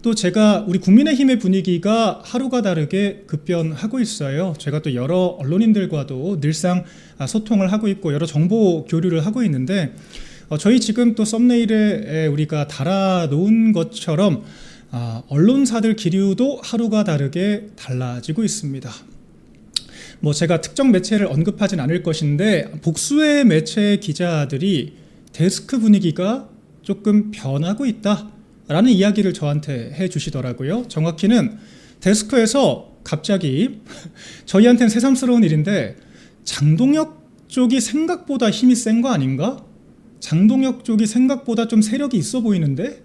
또 제가 우리 국민의힘의 분위기가 하루가 다르게 급변하고 있어요. 제가 또 여러 언론인들과도 늘상 소통을 하고 있고 여러 정보 교류를 하고 있는데 저희 지금 또 썸네일에 우리가 달아놓은 것처럼 언론사들 기류도 하루가 다르게 달라지고 있습니다. 뭐 제가 특정 매체를 언급하진 않을 것인데 복수의 매체 기자들이 데스크 분위기가 조금 변하고 있다라는 이야기를 저한테 해주시더라고요. 정확히는 데스크에서 갑자기 저희한테는 새삼스러운 일인데 장동혁 쪽이 생각보다 힘이 센 거 아닌가? 장동혁 쪽이 생각보다 좀 세력이 있어 보이는데?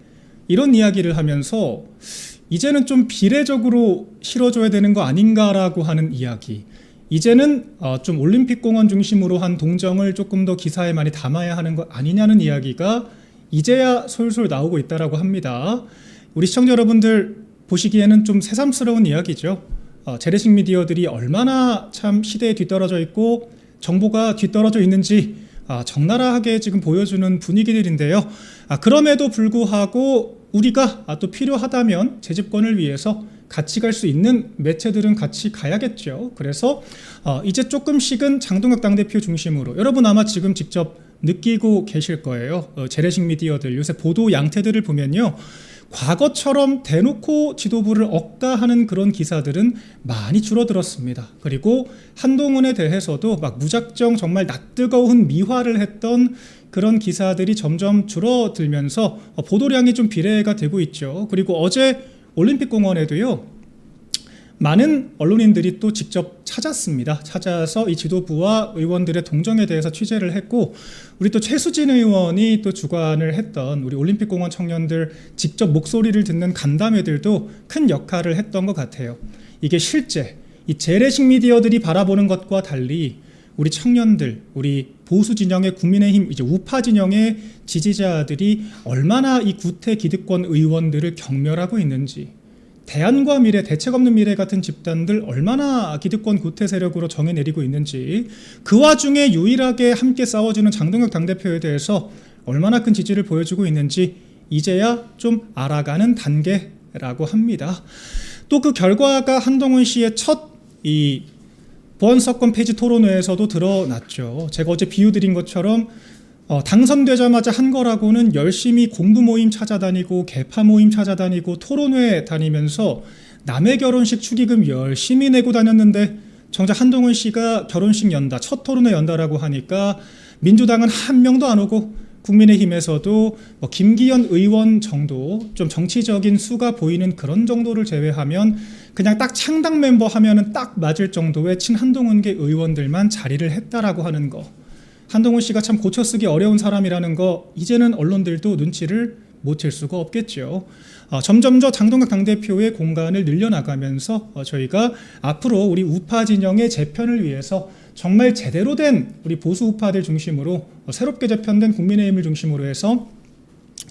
이런 이야기를 하면서 이제는 좀 비례적으로 실어줘야 되는 거 아닌가라고 하는 이야기. 이제는 좀 올림픽공원 중심으로 한 동정을 조금 더 기사에 많이 담아야 하는 거 아니냐는 이야기가 이제야 솔솔 나오고 있다라고 합니다. 우리 시청자 여러분들 보시기에는 좀 새삼스러운 이야기죠. 재래식 미디어들이 얼마나 참 시대에 뒤떨어져 있고 정보가 뒤떨어져 있는지 적나라하게 지금 보여주는 분위기들인데요. 그럼에도 불구하고 우리가 또 필요하다면 재집권을 위해서 같이 갈 수 있는 매체들은 같이 가야겠죠. 그래서 이제 조금씩은 장동혁 당대표 중심으로 여러분 아마 지금 직접 느끼고 계실 거예요. 재래식 미디어들 요새 보도 양태들을 보면요, 과거처럼 대놓고 지도부를 억까하는 그런 기사들은 많이 줄어들었습니다. 그리고 한동훈에 대해서도 막 무작정 정말 낯뜨거운 미화를 했던 그런 기사들이 점점 줄어들면서 보도량이 좀 비례가 되고 있죠. 그리고 어제 올림픽공원에도요, 많은 언론인들이 또 직접 찾았습니다. 찾아서 이 지도부와 의원들의 동정에 대해서 취재를 했고, 우리 또 최수진 의원이 또 주관을 했던 우리 올림픽공원 청년들 직접 목소리를 듣는 간담회들도 큰 역할을 했던 것 같아요. 이게 실제 이 재래식 미디어들이 바라보는 것과 달리 우리 청년들, 우리 보수 진영의 국민의힘 이제 우파 진영의 지지자들이 얼마나 이 구태 기득권 의원들을 경멸하고 있는지, 대안과 미래, 대책 없는 미래 같은 집단들 얼마나 기득권 구태 세력으로 정해 내리고 있는지, 그 와중에 유일하게 함께 싸워주는 장동혁 당대표에 대해서 얼마나 큰 지지를 보여주고 있는지 이제야 좀 알아가는 단계라고 합니다. 또 그 결과가 한동훈 씨의 첫 이 보안사건 폐지 토론회에서도 드러났죠. 제가 어제 비유 드린 것처럼 당선되자마자 한 거라고는 열심히 공부 모임 찾아다니고 개파 모임 찾아다니고 토론회 다니면서 남의 결혼식 축의금 열심히 내고 다녔는데 정작 한동훈 씨가 결혼식 연다, 첫 토론회 연다라고 하니까 민주당은 한 명도 안 오고 국민의힘에서도 김기현 의원 정도 좀 정치적인 수가 보이는 그런 정도를 제외하면 그냥 딱 창당 멤버 하면은 딱 맞을 정도의 친한동훈계 의원들만 자리를 했다라고 하는 거. 한동훈 씨가 참 고쳐쓰기 어려운 사람이라는 거 이제는 언론들도 눈치를 못 챌 수가 없겠죠. 점점 더 장동혁 당대표의 공간을 늘려나가면서 저희가 앞으로 우리 우파 진영의 재편을 위해서 정말 제대로 된 우리 보수 우파들 중심으로 새롭게 재편된 국민의힘을 중심으로 해서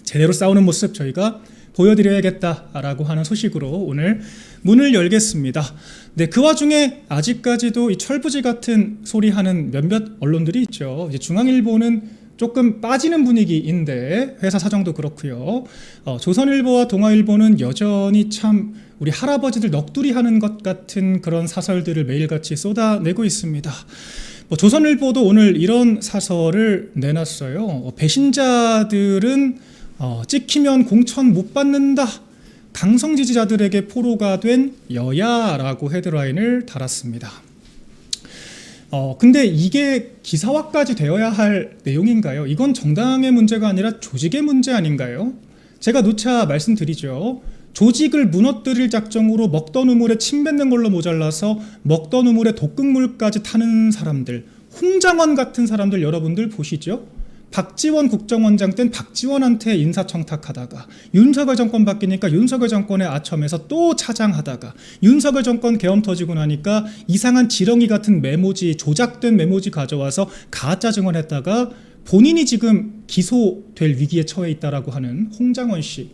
제대로 싸우는 모습 저희가 보여드려야겠다라고 하는 소식으로 오늘 문을 열겠습니다. 네, 그 와중에 아직까지도 이 철부지 같은 소리 하는 몇몇 언론들이 있죠. 이제 중앙일보는 조금 빠지는 분위기인데 회사 사정도 그렇고요. 조선일보와 동아일보는 여전히 참 우리 할아버지들 넋두리 하는 것 같은 그런 사설들을 매일같이 쏟아내고 있습니다. 조선일보도 오늘 이런 사설을 내놨어요. 배신자들은 찍히면 공천 못 받는다. 강성 지지자들에게 포로가 된 여야라고 헤드라인을 달았습니다. 근데 이게 기사화까지 되어야 할 내용인가요? 이건 정당의 문제가 아니라 조직의 문제 아닌가요? 제가 누차 말씀드리죠. 조직을 무너뜨릴 작정으로 먹던 우물에 침 뱉는 걸로 모자라서 먹던 우물에 독극물까지 타는 사람들, 홍장원 같은 사람들 여러분들 보시죠? 박지원 국정원장 땐 박지원한테 인사청탁하다가 윤석열 정권 바뀌니까 윤석열 정권의 아첨에서 또 차장하다가 윤석열 정권 계엄 터지고 나니까 이상한 지렁이 같은 메모지, 조작된 메모지 가져와서 가짜 증언했다가 본인이 지금 기소될 위기에 처해 있다라고 하는 홍장원 씨.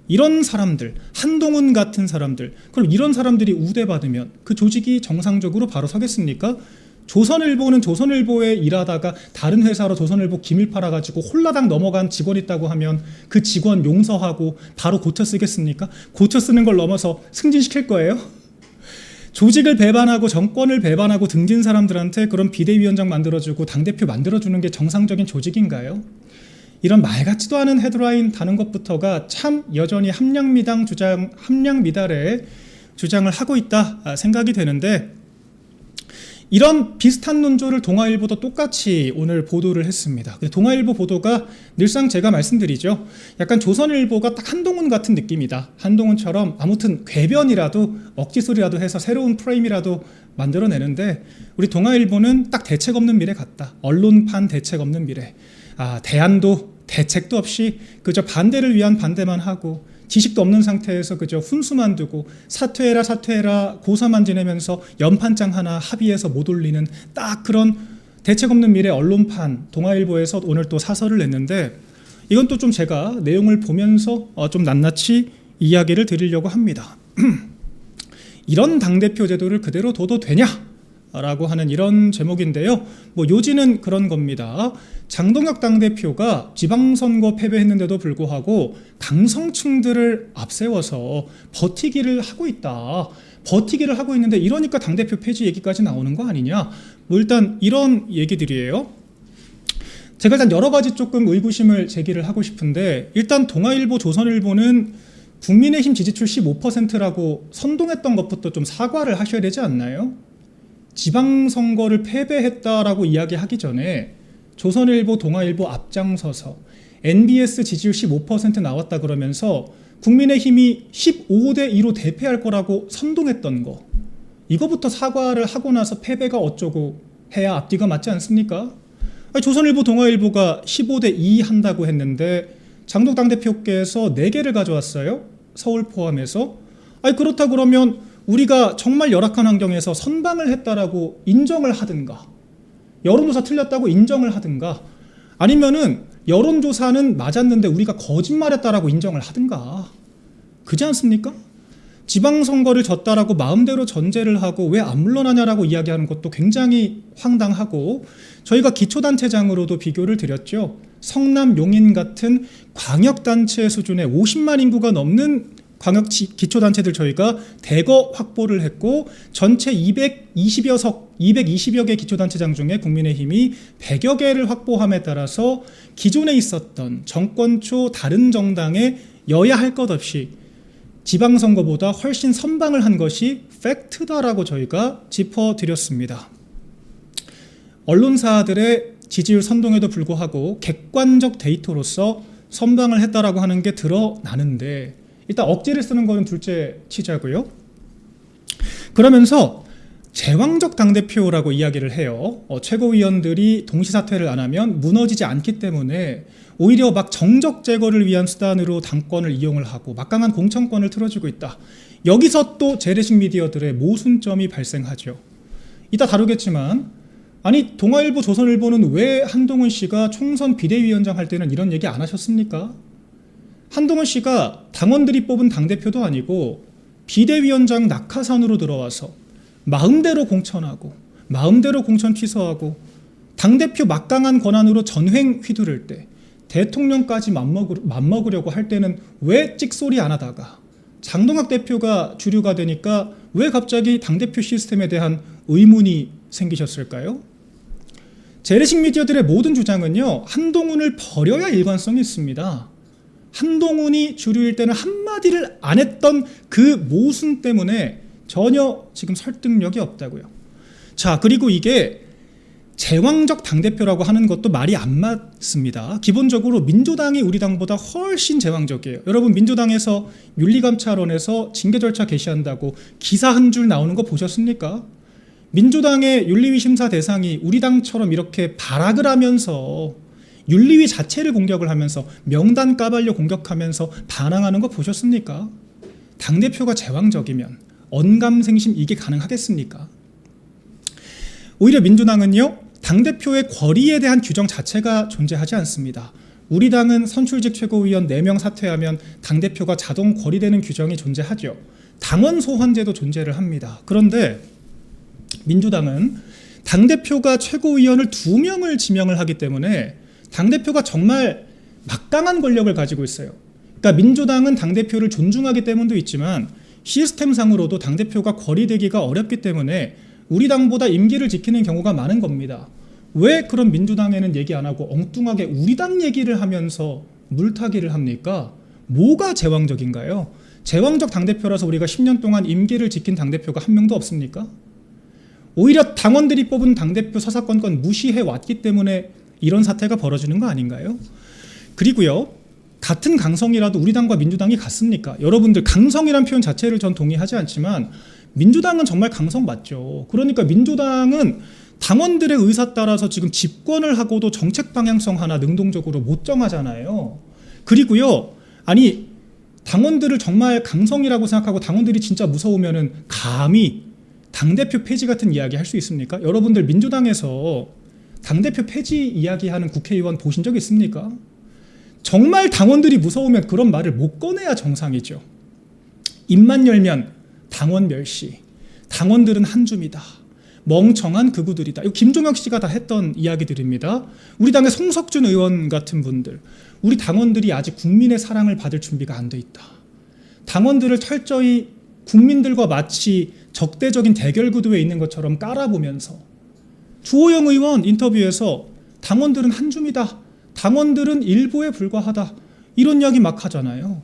이런 사람들, 한동훈 같은 사람들, 그럼 이런 사람들이 우대받으면 그 조직이 정상적으로 바로 서겠습니까? 조선일보는 조선일보에 일하다가 다른 회사로 조선일보 기밀 팔아가지고 홀라당 넘어간 직원 있다고 하면 그 직원 용서하고 바로 고쳐 쓰겠습니까? 고쳐 쓰는 걸 넘어서 승진시킬 거예요? 조직을 배반하고 정권을 배반하고 등진 사람들한테 그런 비대위원장 만들어주고 당대표 만들어주는 게 정상적인 조직인가요? 이런 말 같지도 않은 헤드라인 다는 것부터가 참 여전히 함량미달의 주장을 하고 있다 생각이 되는데, 이런 비슷한 논조를 동아일보도 똑같이 오늘 보도를 했습니다. 동아일보 보도가 늘상 제가 말씀드리죠. 약간 조선일보가 딱 한동훈 같은 느낌이다. 한동훈처럼 아무튼 궤변이라도 억지소리라도 해서 새로운 프레임이라도 만들어내는데, 우리 동아일보는 딱 대책 없는 미래 같다. 언론판 대책 없는 미래. 대안도 대책도 없이 그저 반대를 위한 반대만 하고 지식도 없는 상태에서 그저 훈수만 두고 사퇴해라 고사만 지내면서 연판장 하나 합의해서 못 올리는 딱 그런 대책 없는 미래 언론판 동아일보에서 오늘 또 사설을 냈는데, 이건 또 좀 제가 내용을 보면서 좀 낱낱이 이야기를 드리려고 합니다. 이런 당대표 제도를 그대로 둬도 되냐? 라고 하는 이런 제목인데요. 요지는 그런 겁니다. 장동혁 당대표가 지방선거 패배했는데도 불구하고 강성층들을 앞세워서 버티기를 하고 있다. 버티기를 하고 있는데 이러니까 당대표 폐지 얘기까지 나오는 거 아니냐. 일단 이런 얘기들이에요. 제가 일단 여러 가지 조금 의구심을 제기를 하고 싶은데, 일단 동아일보, 조선일보는 국민의힘 지지율 15%라고 선동했던 것부터 좀 사과를 하셔야 되지 않나요? 지방선거를 패배했다라고 이야기하기 전에 조선일보, 동아일보 앞장서서 NBS 지지율 15% 나왔다 그러면서 국민의힘이 15대 2로 대패할 거라고 선동했던 거, 이거부터 사과를 하고 나서 패배가 어쩌고 해야 앞뒤가 맞지 않습니까? 조선일보, 동아일보가 15대 2 한다고 했는데 장동 당대표께서 4개를 가져왔어요. 서울 포함해서. 그렇다 그러면 우리가 정말 열악한 환경에서 선방을 했다라고 인정을 하든가, 여론조사 틀렸다고 인정을 하든가, 아니면은 여론조사는 맞았는데 우리가 거짓말했다라고 인정을 하든가, 그지 않습니까? 지방선거를 졌다라고 마음대로 전제를 하고 왜 안 물러나냐라고 이야기하는 것도 굉장히 황당하고, 저희가 기초단체장으로도 비교를 드렸죠. 성남, 용인 같은 광역단체 수준의 50만 인구가 넘는 광역 기초단체들 저희가 대거 확보를 했고, 전체 220여 개 기초단체장 중에 국민의힘이 100여 개를 확보함에 따라서 기존에 있었던 정권 초 다른 정당의 여야 할 것 없이 지방선거보다 훨씬 선방을 한 것이 팩트다라고 저희가 짚어드렸습니다. 언론사들의 지지율 선동에도 불구하고 객관적 데이터로서 선방을 했다라고 하는 게 드러나는데, 일단 억지를 쓰는 거는 둘째 치자고요. 그러면서 제왕적 당대표라고 이야기를 해요. 최고위원들이 동시사퇴를 안 하면 무너지지 않기 때문에 오히려 막 정적 제거를 위한 수단으로 당권을 이용을 하고 막강한 공천권을 틀어주고 있다. 여기서 또 재래식 미디어들의 모순점이 발생하죠. 이따 다루겠지만, 아니 동아일보, 조선일보는 왜 한동훈 씨가 총선 비대위원장 할 때는 이런 얘기 안 하셨습니까? 한동훈 씨가 당원들이 뽑은 당대표도 아니고 비대위원장 낙하산으로 들어와서 마음대로 공천하고 마음대로 공천 취소하고 당대표 막강한 권한으로 전횡 휘두를 때 대통령까지 맘먹으려고 할 때는 왜 찍소리 안 하다가 장동혁 대표가 주류가 되니까 왜 갑자기 당대표 시스템에 대한 의문이 생기셨을까요? 재래식 미디어들의 모든 주장은요, 한동훈을 버려야 일관성이 있습니다. 한동훈이 주류일 때는 한마디를 안 했던 그 모순 때문에 전혀 지금 설득력이 없다고요. 자, 그리고 이게 제왕적 당대표라고 하는 것도 말이 안 맞습니다. 기본적으로 민주당이 우리 당보다 훨씬 제왕적이에요. 여러분, 민주당에서 윤리감찰원에서 징계 절차 개시한다고 기사 한 줄 나오는 거 보셨습니까? 민주당의 윤리위 심사 대상이 우리 당처럼 이렇게 발악을 하면서 윤리위 자체를 공격을 하면서 명단 까발려 공격하면서 반항하는 거 보셨습니까? 당대표가 제왕적이면 언감생심 이게 가능하겠습니까? 오히려 민주당은요, 당대표의 권위에 대한 규정 자체가 존재하지 않습니다. 우리 당은 선출직 최고위원 4명 사퇴하면 당대표가 자동 권위되는 규정이 존재하죠. 당원 소환제도 존재를 합니다. 그런데 민주당은 당대표가 최고위원을 2명을 지명을 하기 때문에 당대표가 정말 막강한 권력을 가지고 있어요. 그러니까 민주당은 당대표를 존중하기 때문도 있지만 시스템상으로도 당대표가 거리되기가 어렵기 때문에 우리 당보다 임기를 지키는 경우가 많은 겁니다. 왜 그런 민주당에는 얘기 안 하고 엉뚱하게 우리 당 얘기를 하면서 물타기를 합니까? 뭐가 제왕적인가요? 제왕적 당대표라서 우리가 10년 동안 임기를 지킨 당대표가 한 명도 없습니까? 오히려 당원들이 뽑은 당대표 사사건건 무시해 왔기 때문에 이런 사태가 벌어지는 거 아닌가요? 그리고요, 같은 강성이라도 우리 당과 민주당이 같습니까? 여러분들 강성이란 표현 자체를 전 동의하지 않지만 민주당은 정말 강성 맞죠. 그러니까 민주당은 당원들의 의사 따라서 지금 집권을 하고도 정책 방향성 하나 능동적으로 못 정하잖아요. 그리고요, 아니 당원들을 정말 강성이라고 생각하고 당원들이 진짜 무서우면은 감히 당대표 폐지 같은 이야기 할 수 있습니까? 여러분들 민주당에서 당대표 폐지 이야기하는 국회의원 보신 적 있습니까? 정말 당원들이 무서우면 그런 말을 못 꺼내야 정상이죠. 입만 열면 당원 멸시, 당원들은 한 줌이다, 멍청한 극우들이다. 이거 김종혁 씨가 다 했던 이야기들입니다. 우리 당의 송석준 의원 같은 분들, 우리 당원들이 아직 국민의 사랑을 받을 준비가 안 돼 있다. 당원들을 철저히 국민들과 마치 적대적인 대결 구도에 있는 것처럼 깔아보면서 주호영 의원 인터뷰에서 당원들은 한 줌이다, 당원들은 일부에 불과하다, 이런 이야기 막 하잖아요.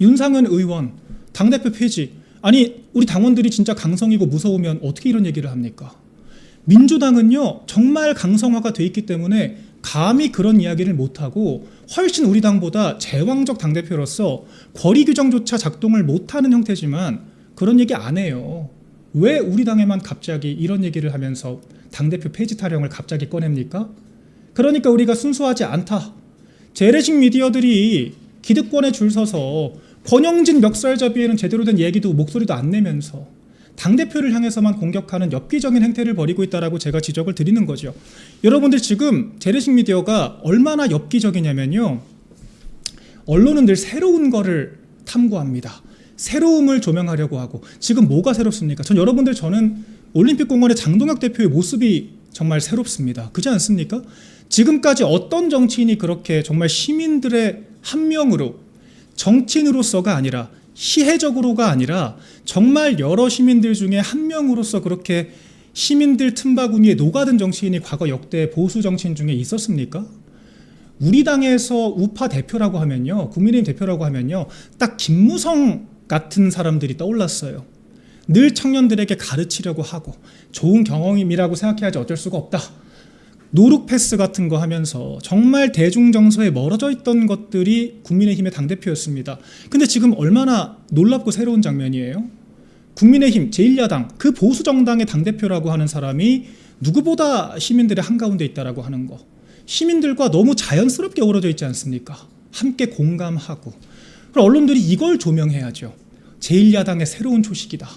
윤상현 의원 당대표 폐지, 아니 우리 당원들이 진짜 강성이고 무서우면 어떻게 이런 얘기를 합니까? 민주당은요 정말 강성화가 돼 있기 때문에 감히 그런 이야기를 못하고 훨씬 우리 당보다 제왕적 당대표로서 거리 규정조차 작동을 못하는 형태지만 그런 얘기 안 해요. 왜 우리 당에만 갑자기 이런 얘기를 하면서 당대표 폐지 타령을 갑자기 꺼냅니까? 그러니까 우리가 순수하지 않다. 재래식 미디어들이 기득권에 줄 서서 권영진 멱살잡이에는 제대로 된 얘기도 목소리도 안 내면서 당대표를 향해서만 공격하는 엽기적인 행태를 벌이고 있다라고 제가 지적을 드리는 거죠. 여러분들 지금 재래식 미디어가 얼마나 엽기적이냐면요, 언론은 늘 새로운 거를 탐구합니다. 새로움을 조명하려고 하고. 지금 뭐가 새롭습니까? 저는 올림픽공원의 장동혁 대표의 모습이 정말 새롭습니다. 그렇지 않습니까? 지금까지 어떤 정치인이 그렇게 정말 시민들의 한 명으로, 정치인으로서가 아니라 시혜적으로가 아니라 정말 여러 시민들 중에 한 명으로서 그렇게 시민들 틈바구니에 녹아든 정치인이 과거 역대 보수 정치인 중에 있었습니까? 우리 당에서 우파 대표라고 하면요, 국민의힘 대표라고 하면요, 딱 김무성 같은 사람들이 떠올랐어요. 늘 청년들에게 가르치려고 하고 좋은 경험이라고 생각해야지 어쩔 수가 없다, 노룩 패스 같은 거 하면서 정말 대중 정서에 멀어져 있던 것들이 국민의힘의 당대표였습니다. 근데 지금 얼마나 놀랍고 새로운 장면이에요. 국민의힘 제1야당 그 보수 정당의 당대표라고 하는 사람이 누구보다 시민들의 한가운데 있다라고 하는 거, 시민들과 너무 자연스럽게 어우러져 있지 않습니까? 함께 공감하고. 그럼 언론들이 이걸 조명해야죠. 제1야당의 새로운 초식이다,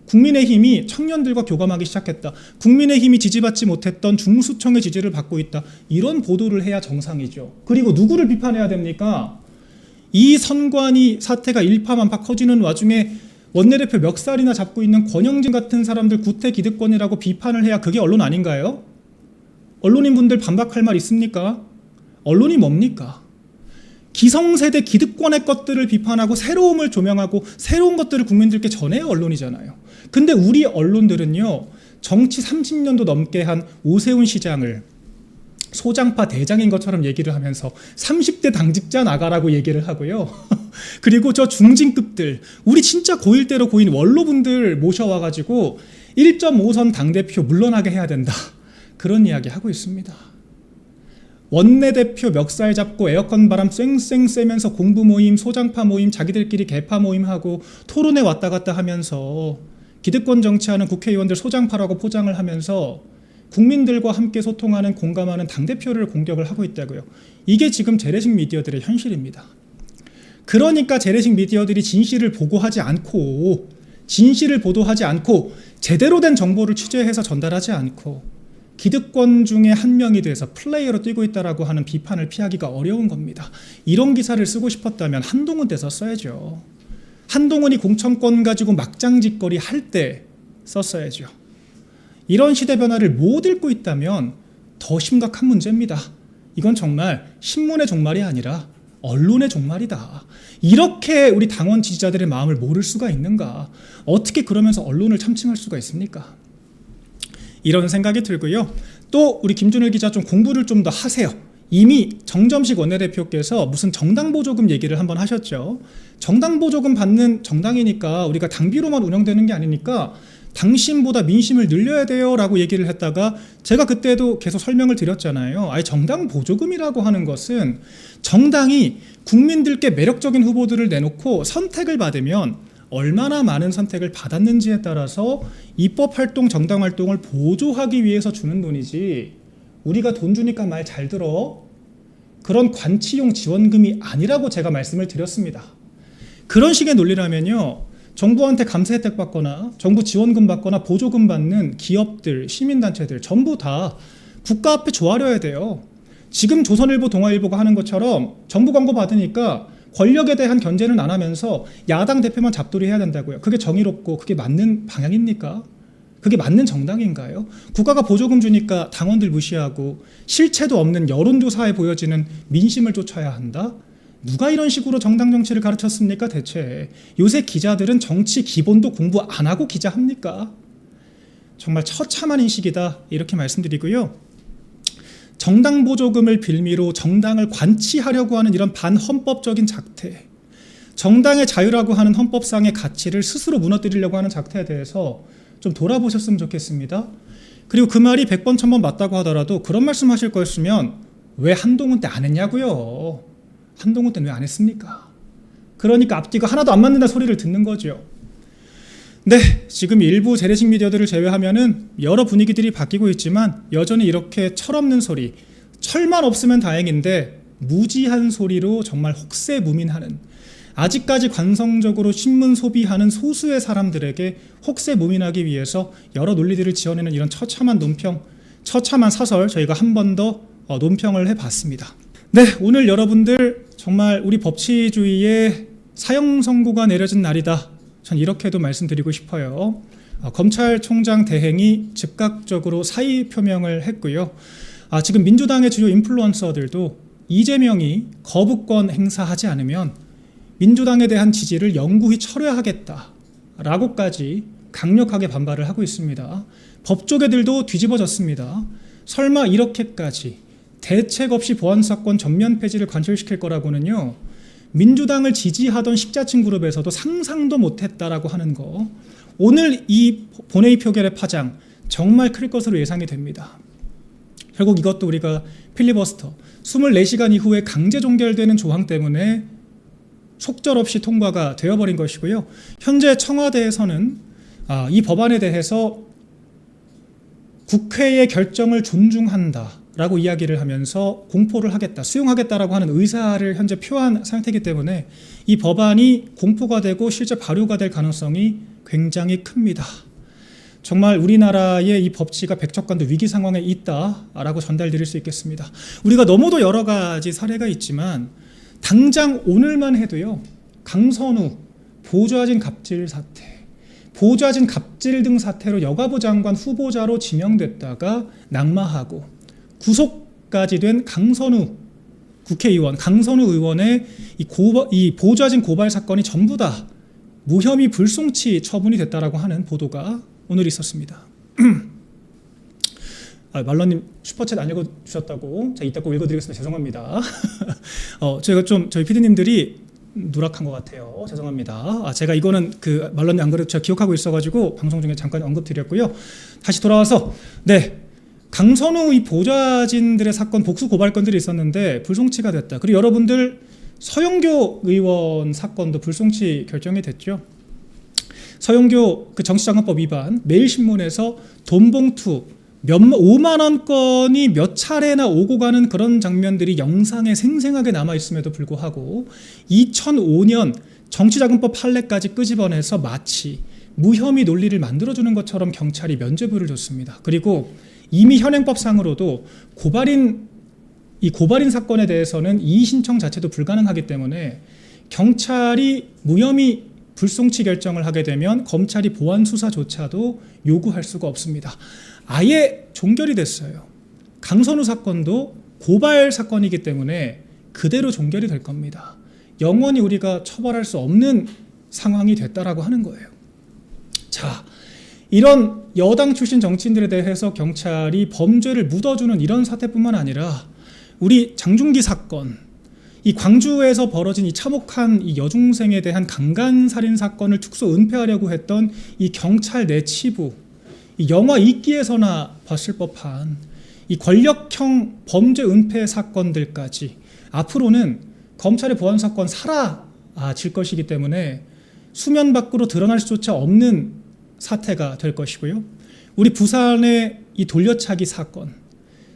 국민의힘이 청년들과 교감하기 시작했다, 국민의힘이 지지받지 못했던 중수청의 지지를 받고 있다, 이런 보도를 해야 정상이죠. 그리고 누구를 비판해야 됩니까? 이 선관위 사태가 일파만파 커지는 와중에 원내대표 멱살이나 잡고 있는 권영진 같은 사람들 구태 기득권이라고 비판을 해야 그게 언론 아닌가요? 언론인분들 반박할 말 있습니까? 언론이 뭡니까? 기성세대 기득권의 것들을 비판하고 새로움을 조명하고 새로운 것들을 국민들께 전해야 언론이잖아요. 근데 우리 언론들은요, 정치 30년도 넘게 한 오세훈 시장을 소장파 대장인 것처럼 얘기를 하면서 30대 당직자 나가라고 얘기를 하고요. 그리고 저 중진급들, 우리 진짜 고1대로 고인 원로분들 모셔와가지고 1.5선 당대표 물러나게 해야 된다, 그런 이야기 하고 있습니다. 원내대표 멱살 잡고 에어컨 바람 쌩쌩 쐬면서 공부 모임, 소장파 모임, 자기들끼리 개파 모임하고 토론회 왔다 갔다 하면서 기득권 정치하는 국회의원들 소장파라고 포장을 하면서 국민들과 함께 소통하는, 공감하는 당대표를 공격을 하고 있다고요. 이게 지금 재래식 미디어들의 현실입니다. 그러니까 재래식 미디어들이 진실을 보도하지 않고 제대로 된 정보를 취재해서 전달하지 않고 기득권 중에 한 명이 돼서 플레이어로 뛰고 있다라고 하는 비판을 피하기가 어려운 겁니다. 이런 기사를 쓰고 싶었다면 한동훈 때 썼어야죠. 한동훈이 공천권 가지고 막장짓거리 할 때 썼어야죠. 이런 시대 변화를 못 읽고 있다면 더 심각한 문제입니다. 이건 정말 신문의 종말이 아니라 언론의 종말이다. 이렇게 우리 당원 지지자들의 마음을 모를 수가 있는가? 어떻게 그러면서 언론을 참칭할 수가 있습니까? 이런 생각이 들고요. 또 우리 김준일 기자 좀 공부를 좀 더 하세요. 이미 정점식 원내대표께서 무슨 정당 보조금 얘기를 한번 하셨죠. 정당 보조금 받는 정당이니까 우리가 당비로만 운영되는 게 아니니까 당심보다 민심을 늘려야 돼요 라고 얘기를 했다가 제가 그때도 계속 설명을 드렸잖아요. 아예 정당 보조금이라고 하는 것은 정당이 국민들께 매력적인 후보들을 내놓고 선택을 받으면 얼마나 많은 선택을 받았는지에 따라서 입법활동, 정당활동을 보조하기 위해서 주는 돈이지, 우리가 돈 주니까 말 잘 들어, 그런 관치용 지원금이 아니라고 제가 말씀을 드렸습니다. 그런 식의 논리라면요, 정부한테 감세 혜택 받거나 정부 지원금 받거나 보조금 받는 기업들, 시민단체들 전부 다 국가 앞에 조아려야 돼요. 지금 조선일보, 동아일보가 하는 것처럼 정부 광고 받으니까 권력에 대한 견제는 안 하면서 야당 대표만 잡돌이 해야 된다고요. 그게 정의롭고 그게 맞는 방향입니까? 그게 맞는 정당인가요? 국가가 보조금 주니까 당원들 무시하고 실체도 없는 여론조사에 보여지는 민심을 쫓아야 한다? 누가 이런 식으로 정당 정치를 가르쳤습니까 대체? 요새 기자들은 정치 기본도 공부 안 하고 기자합니까? 정말 처참한 인식이다 이렇게 말씀드리고요. 정당 보조금을 빌미로 정당을 관치하려고 하는 이런 반헌법적인 작태, 정당의 자유라고 하는 헌법상의 가치를 스스로 무너뜨리려고 하는 작태에 대해서 좀 돌아보셨으면 좋겠습니다. 그리고 그 말이 100번 1000번 맞다고 하더라도 그런 말씀 하실 거였으면 왜 한동훈 때 안 했냐고요. 한동훈 때는 왜 안 했습니까? 그러니까 앞뒤가 하나도 안 맞는다 소리를 듣는 거죠. 네, 지금 일부 재래식 미디어들을 제외하면은 여러 분위기들이 바뀌고 있지만 여전히 이렇게 철없는 소리, 철만 없으면 다행인데 무지한 소리로 정말 혹세무민하는, 아직까지 관성적으로 신문 소비하는 소수의 사람들에게 혹세무민하기 위해서 여러 논리들을 지어내는 이런 처참한 논평, 처참한 사설 저희가 한 번 더 논평을 해봤습니다. 네, 오늘 여러분들 정말 우리 법치주의의 사형 선고가 내려진 날이다. 전 이렇게도 말씀드리고 싶어요. 검찰총장 대행이 즉각적으로 사의 표명을 했고요. 지금 민주당의 주요 인플루언서들도 이재명이 거부권 행사하지 않으면 민주당에 대한 지지를 영구히 철회하겠다라고까지 강력하게 반발을 하고 있습니다. 법조계들도 뒤집어졌습니다. 설마 이렇게까지 대책 없이 보안사건 전면 폐지를 관철시킬 거라고는요, 민주당을 지지하던 식자층 그룹에서도 상상도 못했다라고 하는 거, 오늘 이 본회의 표결의 파장 정말 클 것으로 예상이 됩니다. 결국 이것도 우리가 필리버스터 24시간 이후에 강제 종결되는 조항 때문에 속절없이 통과가 되어버린 것이고요. 현재 청와대에서는 이 법안에 대해서 국회의 결정을 존중한다라고 이야기를 하면서 공포를 하겠다, 수용하겠다라고 하는 의사를 현재 표한 상태이기 때문에 이 법안이 공포가 되고 실제 발효가 될 가능성이 굉장히 큽니다. 정말 우리나라의 이 법치가 백척간도 위기 상황에 있다라고 전달드릴 수 있겠습니다. 우리가 너무도 여러 가지 사례가 있지만 당장 오늘만 해도요, 강선우 보좌진 갑질 사태, 보좌진 갑질 등 사태로 여가부 장관 후보자로 지명됐다가 낙마하고 구속까지 된 강선우 국회의원, 강선우 의원의 이 보좌진 고발 사건이 전부 다 무혐의 불송치 처분이 됐다라고 하는 보도가 오늘 있었습니다. 말러님 슈퍼챗 안 읽어주셨다고 제가 이따 꼭 읽어드리겠습니다. 죄송합니다. 저희가 좀 저희 PD님들이 누락한 것 같아요. 죄송합니다. 제가 이거는 그 말러님 안 그래도 제가 기억하고 있어가지고 방송 중에 잠깐 언급드렸고요. 다시 돌아와서 강선우 이 보좌진들의 사건 복수 고발 건들이 있었는데 불송치가 됐다. 그리고 여러분들 서영교 의원 사건도 불송치 결정이 됐죠. 서영교 그 정치자금법 위반, 매일신문에서 돈봉투 5만 원 건이 몇 차례나 오고 가는 그런 장면들이 영상에 생생하게 남아있음에도 불구하고 2005년 정치자금법 판례까지 끄집어내서 마치 무혐의 논리를 만들어주는 것처럼 경찰이 면죄부를 줬습니다. 그리고 이미 현행법상으로도 고발인 사건에 대해서는 이의 신청 자체도 불가능하기 때문에 경찰이 무혐의 불송치 결정을 하게 되면 검찰이 보안 수사조차도 요구할 수가 없습니다. 아예 종결이 됐어요. 강선우 사건도 고발 사건이기 때문에 그대로 종결이 될 겁니다. 영원히 우리가 처벌할 수 없는 상황이 됐다라고 하는 거예요. 자, 이런 여당 출신 정치인들에 대해서 경찰이 범죄를 묻어주는 이런 사태뿐만 아니라 우리 장중기 사건, 이 광주에서 벌어진 이 참혹한 이 여중생에 대한 강간살인 사건을 축소 은폐하려고 했던 이 경찰 내치부, 이 영화 이끼에서나 봤을 법한 이 권력형 범죄 은폐 사건들까지 앞으로는 검찰의 보안 사건 사라질 것이기 때문에 수면 밖으로 드러날 수조차 없는 사태가 될 것이고요. 우리 부산의 이 돌려차기 사건,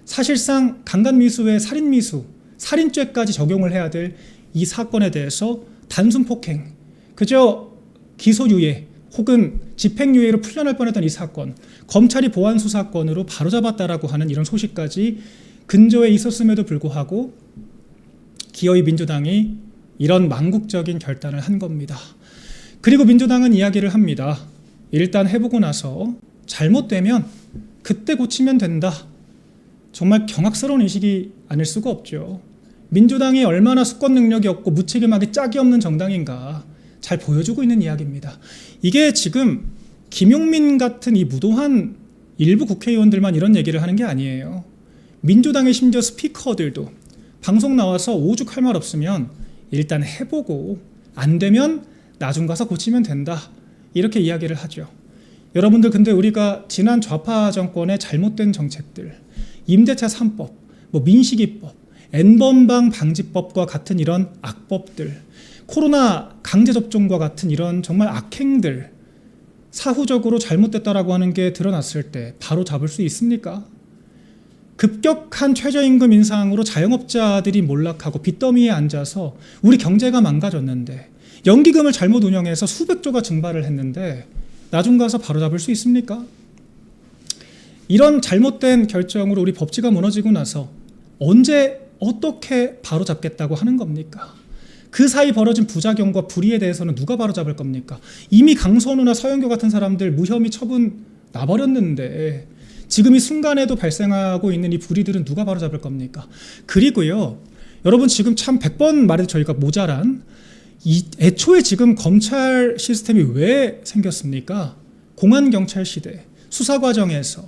사실상 강간미수에 살인미수, 살인죄까지 적용을 해야 될 이 사건에 대해서 단순 폭행, 그저 기소유예 혹은 집행유예로 풀려날 뻔했던 이 사건, 검찰이 보안 수사건으로 바로잡았다라고 하는 이런 소식까지 근저에 있었음에도 불구하고 기어이 민주당이 이런 망국적인 결단을 한 겁니다. 그리고 민주당은 이야기를 합니다. 일단 해보고 나서 잘못되면 그때 고치면 된다. 정말 경악스러운 인식이 아닐 수가 없죠. 민주당이 얼마나 수권 능력이 없고 무책임하게 짝이 없는 정당인가 잘 보여주고 있는 이야기입니다. 이게 지금 김용민 같은 이 무도한 일부 국회의원들만 이런 얘기를 하는 게 아니에요. 민주당의 심지어 스피커들도 방송 나와서 오죽할 말 없으면 일단 해보고 안 되면 나중 가서 고치면 된다. 이렇게 이야기를 하죠. 여러분들 근데 우리가 지난 좌파 정권의 잘못된 정책들, 임대차 3법, 민식이법, N번방 방지법과 같은 이런 악법들, 코로나 강제접종과 같은 이런 정말 악행들, 사후적으로 잘못됐다라고 하는 게 드러났을 때 바로 잡을 수 있습니까? 급격한 최저임금 인상으로 자영업자들이 몰락하고 빚더미에 앉아서 우리 경제가 망가졌는데, 연기금을 잘못 운영해서 수백조가 증발을 했는데 나중 가서 바로잡을 수 있습니까? 이런 잘못된 결정으로 우리 법치가 무너지고 나서 언제 어떻게 바로잡겠다고 하는 겁니까? 그 사이 벌어진 부작용과 불의에 대해서는 누가 바로잡을 겁니까? 이미 강선우나 서영교 같은 사람들 무혐의 처분 나버렸는데 지금 이 순간에도 발생하고 있는 이 불의들은 누가 바로잡을 겁니까? 그리고요, 여러분 지금 참 100번 말해도 저희가 모자란 애초에 지금 검찰 시스템이 왜 생겼습니까? 공안경찰 시대, 수사 과정에서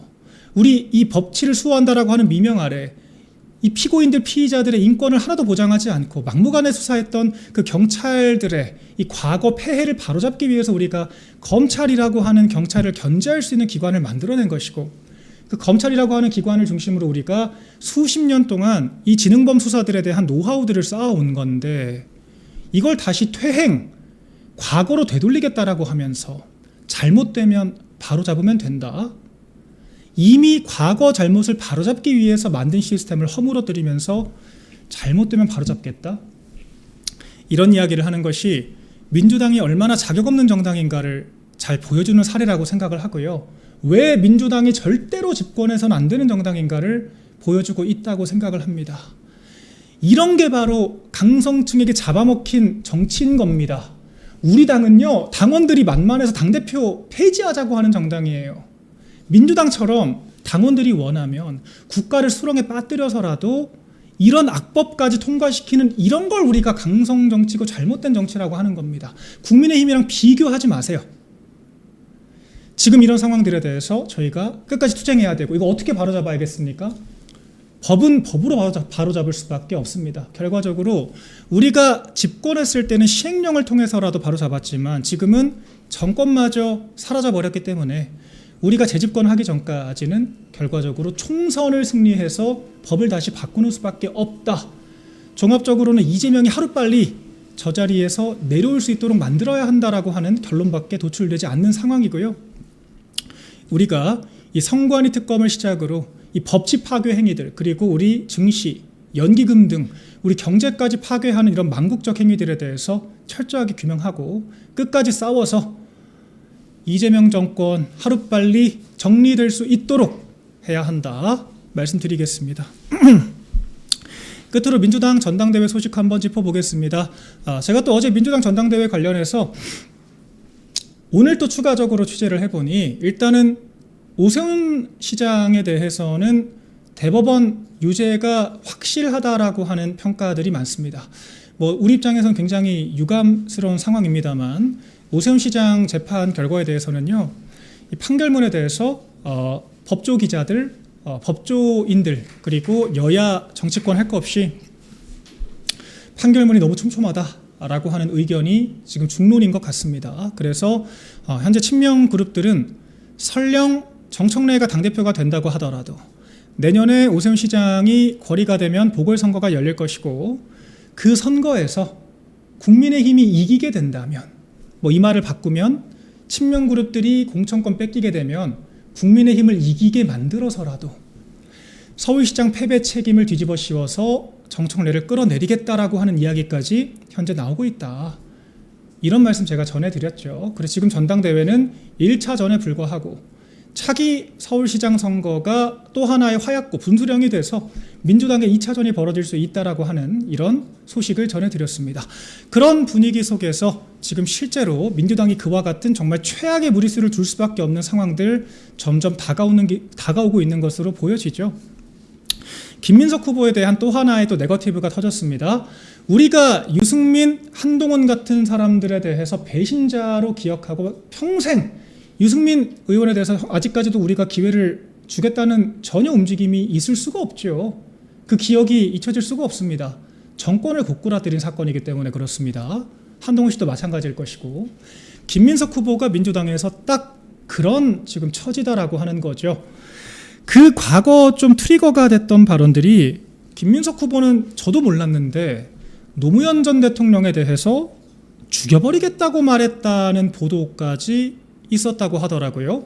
우리 이 법치를 수호한다라고 하는 미명 아래 이 피고인들, 피의자들의 인권을 하나도 보장하지 않고 막무가내 수사했던 그 경찰들의 이 과거 폐해를 바로잡기 위해서 우리가 검찰이라고 하는 경찰을 견제할 수 있는 기관을 만들어낸 것이고, 그 검찰이라고 하는 기관을 중심으로 우리가 수십 년 동안 이 지능범 수사들에 대한 노하우들을 쌓아온 건데, 이걸 다시 퇴행, 과거로 되돌리겠다라고 하면서 잘못되면 바로잡으면 된다. 이미 과거 잘못을 바로잡기 위해서 만든 시스템을 허물어뜨리면서 잘못되면 바로잡겠다. 이런 이야기를 하는 것이 민주당이 얼마나 자격 없는 정당인가를 잘 보여주는 사례라고 생각을 하고요. 왜 민주당이 절대로 집권해서는 안 되는 정당인가를 보여주고 있다고 생각을 합니다. 이런 게 바로 강성층에게 잡아먹힌 정치인 겁니다. 우리 당은요, 당원들이 만만해서 당대표 폐지하자고 하는 정당이에요. 민주당처럼 당원들이 원하면 국가를 수렁에 빠뜨려서라도 이런 악법까지 통과시키는 이런 걸 우리가 강성 정치고 잘못된 정치라고 하는 겁니다. 국민의힘이랑 비교하지 마세요. 지금 이런 상황들에 대해서 저희가 끝까지 투쟁해야 되고, 이거 어떻게 바로잡아야겠습니까? 법은 법으로 바로잡을 수밖에 없습니다. 결과적으로 우리가 집권했을 때는 시행령을 통해서라도 바로잡았지만 지금은 정권마저 사라져버렸기 때문에 우리가 재집권하기 전까지는 결과적으로 총선을 승리해서 법을 다시 바꾸는 수밖에 없다. 종합적으로는 이재명이 하루빨리 저 자리에서 내려올 수 있도록 만들어야 한다라고 하는 결론밖에 도출되지 않는 상황이고요. 우리가 이 선관위 특검을 시작으로 이 법치 파괴 행위들, 그리고 우리 증시, 연기금 등 우리 경제까지 파괴하는 이런 망국적 행위들에 대해서 철저하게 규명하고 끝까지 싸워서 이재명 정권 하루빨리 정리될 수 있도록 해야 한다 말씀드리겠습니다. 끝으로 민주당 전당대회 소식 한번 짚어보겠습니다. 제가 또 어제 민주당 전당대회 관련해서 오늘 또 추가적으로 취재를 해보니 일단은 오세훈 시장에 대해서는 대법원 유죄가 확실하다라고 하는 평가들이 많습니다. 우리 입장에서는 굉장히 유감스러운 상황입니다만 오세훈 시장 재판 결과에 대해서는요, 이 판결문에 대해서 법조 기자들, 법조인들 그리고 여야 정치권 할 것 없이 판결문이 너무 촘촘하다라고 하는 의견이 지금 중론인 것 같습니다. 그래서 현재 친명 그룹들은 설령 정청래가 당대표가 된다고 하더라도 내년에 오세훈 시장이 거리가 되면 보궐선거가 열릴 것이고 그 선거에서 국민의힘이 이기게 된다면 이 말을 바꾸면 친명 그룹들이 공천권 뺏기게 되면 국민의힘을 이기게 만들어서라도 서울시장 패배 책임을 뒤집어 씌워서 정청래를 끌어내리겠다라고 하는 이야기까지 현재 나오고 있다. 이런 말씀 제가 전해드렸죠. 그래서 지금 전당대회는 1차전에 불과하고 차기 서울시장 선거가 또 하나의 화약고 분수령이 돼서 민주당의 2차전이 벌어질 수 있다라고 하는 이런 소식을 전해드렸습니다. 그런 분위기 속에서 지금 실제로 민주당이 그와 같은 정말 최악의 무리수를 둘 수밖에 없는 상황들 점점 다가오고 있는 것으로 보여지죠. 김민석 후보에 대한 또 하나의 또 네거티브가 터졌습니다. 우리가 유승민, 한동훈 같은 사람들에 대해서 배신자로 기억하고 평생 유승민 의원에 대해서 아직까지도 우리가 기회를 주겠다는 전혀 움직임이 있을 수가 없죠. 그 기억이 잊혀질 수가 없습니다. 정권을 고꾸라뜨린 사건이기 때문에 그렇습니다. 한동훈 씨도 마찬가지일 것이고 김민석 후보가 민주당에서 딱 그런 지금 처지다라고 하는 거죠. 그 과거 좀 트리거가 됐던 발언들이 김민석 후보는 저도 몰랐는데 노무현 전 대통령에 대해서 죽여버리겠다고 말했다는 보도까지 있었다고 하더라고요.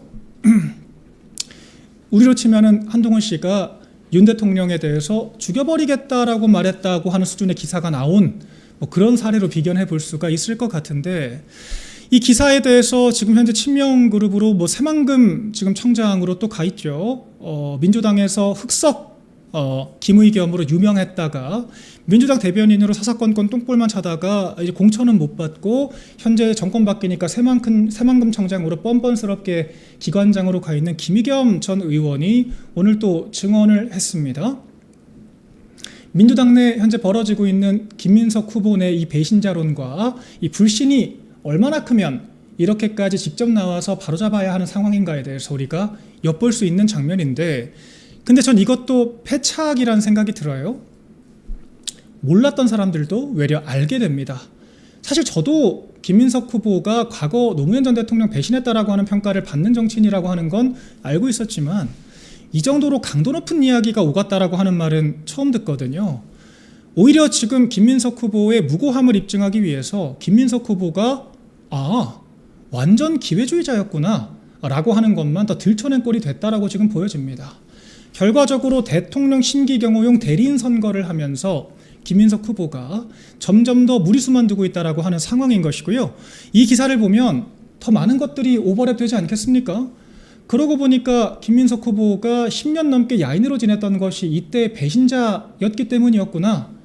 우리로 치면은 한동훈 씨가 윤 대통령에 대해서 죽여버리겠다라고 말했다고 하는 수준의 기사가 나온 그런 사례로 비견해 볼 수가 있을 것 같은데 이 기사에 대해서 지금 현재 친명 그룹으로 새만금 지금 청장으로 또 가 있죠. 민주당에서 흑석 김의겸으로 유명했다가 민주당 대변인으로 사사건건 똥볼만 차다가 이제 공천은 못 받고 현재 정권 바뀌니까 새만금 청장으로 뻔뻔스럽게 기관장으로 가 있는 김의겸 전 의원이 오늘 또 증언을 했습니다. 민주당 내 현재 벌어지고 있는 김민석 후보 내 이 배신자론과 이 불신이 얼마나 크면 이렇게까지 직접 나와서 바로잡아야 하는 상황인가에 대해서 우리가 엿볼 수 있는 장면인데, 근데 전 이것도 패착이라는 생각이 들어요. 몰랐던 사람들도 외려 알게 됩니다. 사실 저도 김민석 후보가 과거 노무현 전 대통령 배신했다라고 하는 평가를 받는 정치인이라고 하는 건 알고 있었지만 이 정도로 강도 높은 이야기가 오갔다라고 하는 말은 처음 듣거든요. 오히려 지금 김민석 후보의 무고함을 입증하기 위해서 김민석 후보가 완전 기회주의자였구나 라고 하는 것만 더 들춰낸 꼴이 됐다라고 지금 보여집니다. 결과적으로 대통령 심기경호용 대리인 선거를 하면서 김민석 후보가 점점 더 무리수만 두고 있다라고 하는 상황인 것이고요. 이 기사를 보면 더 많은 것들이 오버랩 되지 않겠습니까? 그러고 보니까 김민석 후보가 10년 넘게 야인으로 지냈던 것이 이때 배신자였기 때문이었구나.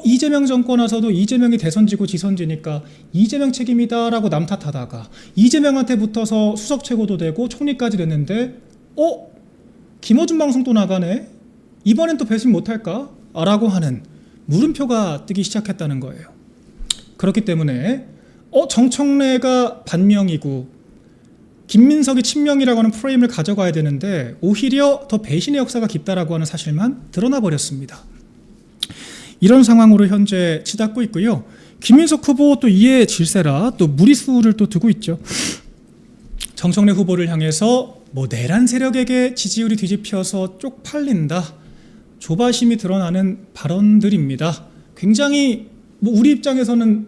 이재명 정권 와서도 이재명이 대선지고 지선지니까 이재명 책임이다라고 남 탓하다가 이재명한테 붙어서 수석 최고도 되고 총리까지 됐는데 김어준 방송 또 나가네? 이번엔 또 배신 못할까? 라고 하는 물음표가 뜨기 시작했다는 거예요. 그렇기 때문에 정청래가 반명이고 김민석이 친명이라고 하는 프레임을 가져가야 되는데 오히려 더 배신의 역사가 깊다라고 하는 사실만 드러나 버렸습니다. 이런 상황으로 현재 치닫고 있고요. 김민석 후보 또 이에 질세라 또 무리수를 또 두고 있죠. 정청래 후보를 향해서 내란 세력에게 지지율이 뒤집혀서 쪽팔린다, 조바심이 드러나는 발언들입니다. 굉장히 우리 입장에서는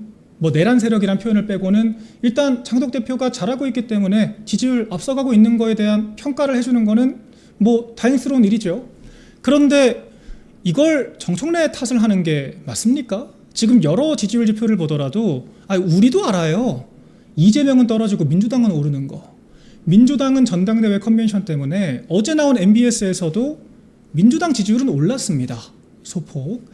내란 세력이란 표현을 빼고는 일단 장덕 대표가 잘하고 있기 때문에 지지율 앞서가고 있는 거에 대한 평가를 해주는 거는 다행스러운 일이죠. 그런데 이걸 정청래 탓을 하는 게 맞습니까? 지금 여러 지지율 지표를 보더라도 우리도 알아요. 이재명은 떨어지고 민주당은 오르는 거. 민주당은 전당대회 컨벤션 때문에 어제 나온 MBS에서도 민주당 지지율은 올랐습니다. 소폭.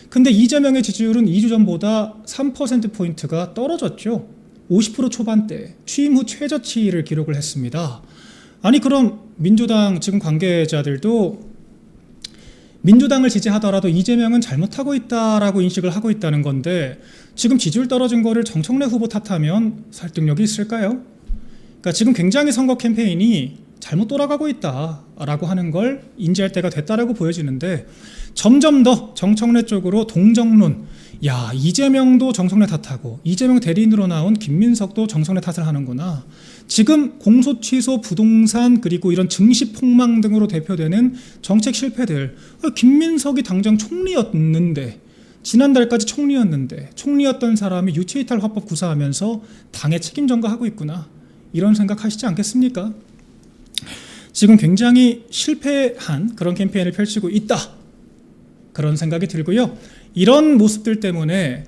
근데 이재명의 지지율은 2주 전보다 3%포인트가 떨어졌죠. 50% 초반대, 취임 후 최저치를 기록을 했습니다. 아니 그럼 민주당 지금 관계자들도 민주당을 지지하더라도 이재명은 잘못하고 있다라고 인식을 하고 있다는 건데 지금 지지율 떨어진 거를 정청래 후보 탓하면 설득력이 있을까요? 그러니까 지금 굉장히 선거 캠페인이 잘못 돌아가고 있다라고 하는 걸 인지할 때가 됐다라고 보여지는데 점점 더 정청래 쪽으로 동정론, 야 이재명도 정청래 탓하고 이재명 대리인으로 나온 김민석도 정청래 탓을 하는구나. 지금 공소 취소, 부동산 그리고 이런 증시 폭망 등으로 대표되는 정책 실패들, 김민석이 당장 총리였는데 지난달까지 총리였던 사람이 유체이탈 화법 구사하면서 당의 책임 전가하고 있구나. 이런 생각 하시지 않겠습니까? 지금 굉장히 실패한 그런 캠페인을 펼치고 있다. 그런 생각이 들고요. 이런 모습들 때문에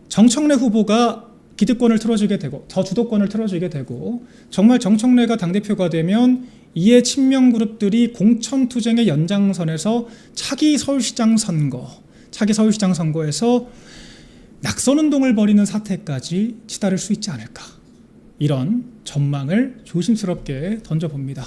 정청래 후보가 기득권을 틀어주게 되고 더 주도권을 틀어주게 되고 정말 정청래가 당대표가 되면 이에 친명 그룹들이 공천투쟁의 연장선에서 차기 서울시장 선거에서 낙선운동을 벌이는 사태까지 치달을 수 있지 않을까. 이런 전망을 조심스럽게 던져봅니다.